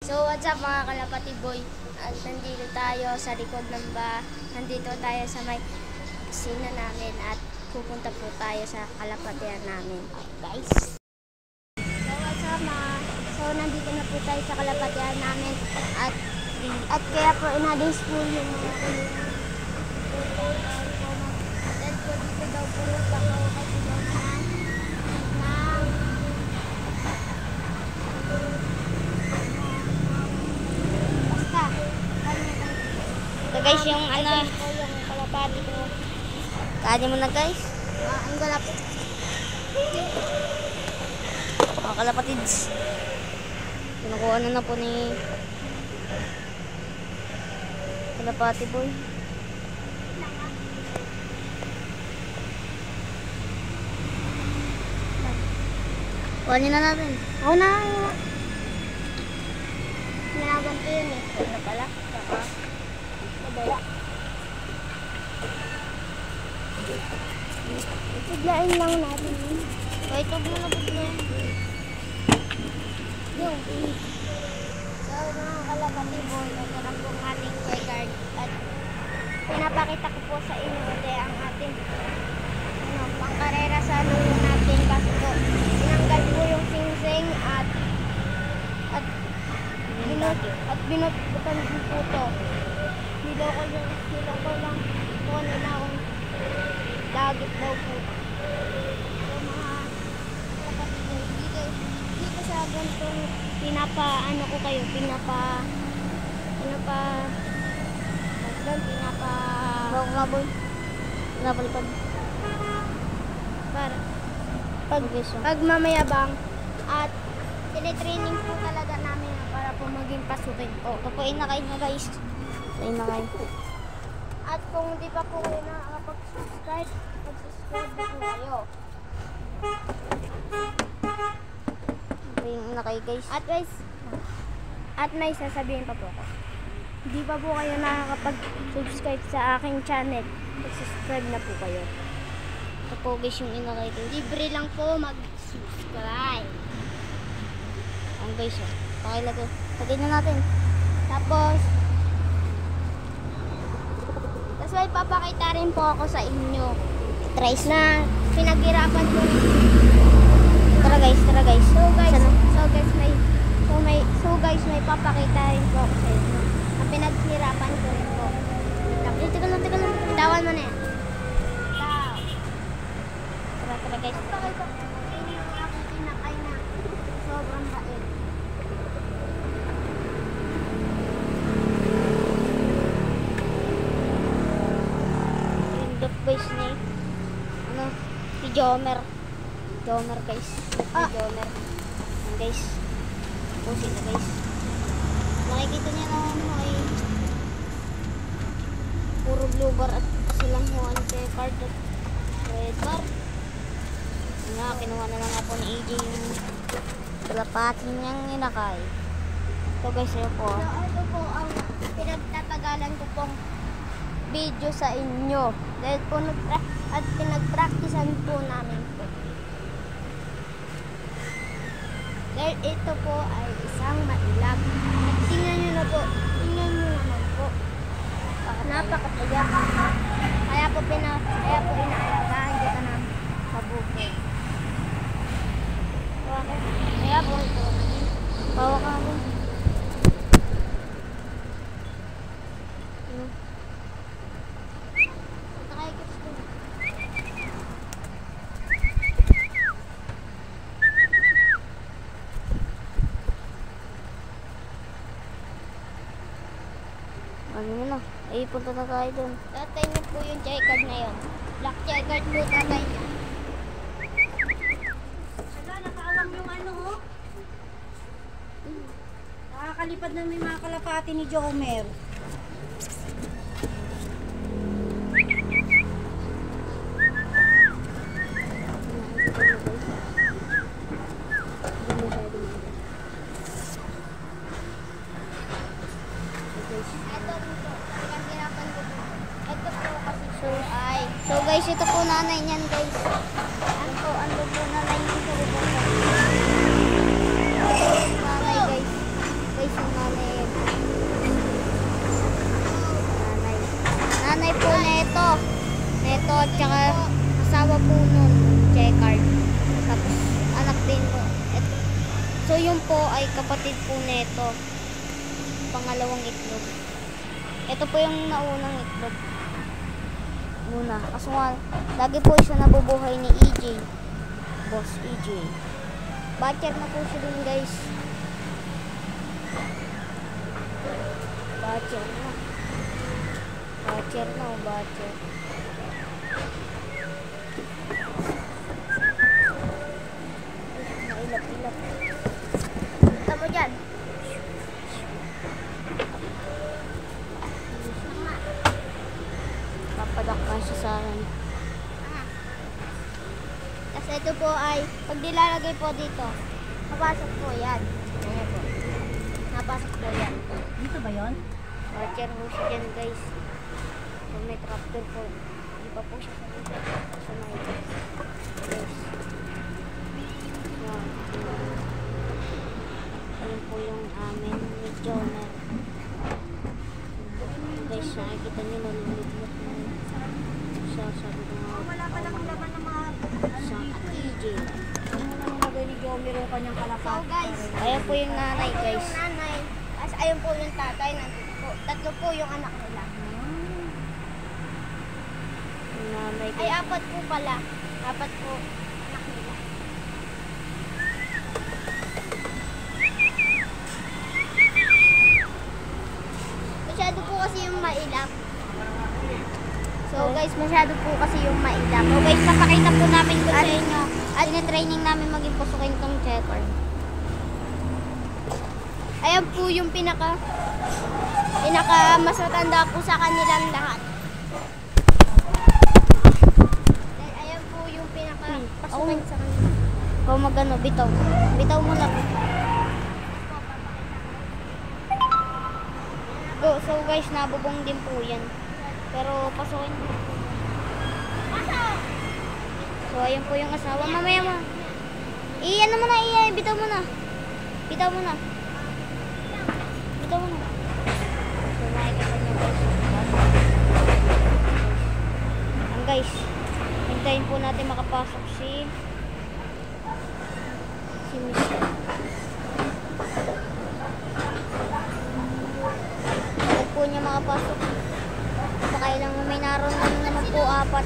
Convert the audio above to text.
So what's up mga kalapati boy? At nandito tayo sa likod ng nandito tayo sa may kusina namin at pupunta po tayo sa kalapatian namin. Guys. So what's up so nandito na po tayo sa kalapatian namin at kaya po inadis po yung mga at po dito daw po bakaw kasi daw ito guys yung yung kalapati ko. Kaya mo na guys. Ang galap. Mga kalapatids. Kinukuha na po ni kalapati boy. Kuhanin na natin. Ako na. Sinaganto yun eh. Ito pala. Wala. Paglain lang natin yun. Ito mo na paglain. Yung. So mga kalapati boy, ito lang pong ating guard. At pinapakita ko po sa inyo ulit ang ating pangkarera sa lulo natin. Kasi po, tinanggal po yung singsing at binutan din po ito. Nilo ko lang po nila kung dagit daw po. So mga kapatid, dito sa gantong pinapalipad. Para pag mamayabang at tinitraining po talaga namin para po maging pasukin po. Ito po inakay na guys. At kung hindi pa po kayo nakakapag-subscribe, mag-subscribe na po kayo. Ito yung nakay guys. At may sasabihin pa po ako. Hindi pa po kayo nakakapag-subscribe sa aking channel, mag-subscribe na po kayo. Ito po guys yung inakay guys. Libre lang po mag-subscribe. Ang guys pakilagay. Lagay na natin. Tapos may papakita rin po ako sa inyo. Tries na pinaghirapan ko. Tara guys. So guys, may papakita rin po ako sa inyo. Na pinaghirapan ko rin po. Teka lang. Bitawan mo na yan. Tara guys. Papakita ko sa inyo yung aking pinakay na sobrang bait. Guys ni si Jomer guys. Jomer. Yan guys. Pusin na guys. Nakikita niya na ay puro blue bar at silang huwan kay card at red bar. Kinuha na lang po ni AJ yung kalapati niyang inakay. Ito guys, ito po ang pinagtatagalan ko pong video sa inyo. Dahil po pinag-practicean po namin po. Dahil ito po ay isang mailag. Tingnan nyo naman po. Napakataya. Kaya po inaalagaan dito ka na mabukid. Kaya po ito. Bawa ka po. Ay, punta na tayo dun. Tatay niya po yung checkered na yun. Black checkered po tatay niya. Hala, nakaawang yung Nakakalipad na may mga kalapati ni Jomer. So guys, ito po nanay niyan guys. Ando po nanay niyan sa bubong. Nanay guys. Guys, yung asawa po nun, checkered. Tapos anak din po. So yun po ay kapatid po neto. Pangalawang itlog. Ito po yung naunang itlog. Muna. Kaso nga, lagi po siya nabubuhay ni EJ. Boss EJ. Batcher na po siya dun, guys. Batcher na. Batcher na, batcher. Mailap-ilap. Punta mo dyan. Papadakpan siya sa akin. Tapos ito po ay, pag nilalagay po dito, napasok po yan. Ayan po. Napasok po yan. Dito ba yon? Watcher po siya dyan, guys. So, may tractor po. Hindi pa po siya sa dito. Sa may guys. Yan. Ayan po yung amin ni Jonah. Guys, nakikita nyo nalulubot na siya. Sabi ko nga. Wala pa lang laban ng mga Sa EJ. ano na nilagay ni Jomiro kanyang So kalapati. guys, ayan po yung nanay, guys. Yung nanay, as ayun po yung tatay, nandito po. Tatlo po yung anak nila. Yung nanay, Ay, guys. apat po pala. Apat po anak nila. Masyado po kasi yung mailap. So guys, masyado po kasi yung mailap. So guys, papakita po namin ko sa inyo. At training namin maging pusukin tong checker. Ayan po yung pinaka mas matanda po sa kanilang lahat. Then, ayan po yung pinaka pasukin sa kanila. Kung magano, bitaw. Bitaw mo na. Go. So guys, nabubong din po yan. Pero pasukin mo. So ayan po yung asawa. Mamaya mo. Iyan mo na, iyan. Bitaw mo na. Bitaw mo na. Bitaw mo na. So nakikita niyo guys. Ang guys, hintayin po natin makapasok si Mr. Huwag po niya makapasok. Baka ilang may naroon naman po apat.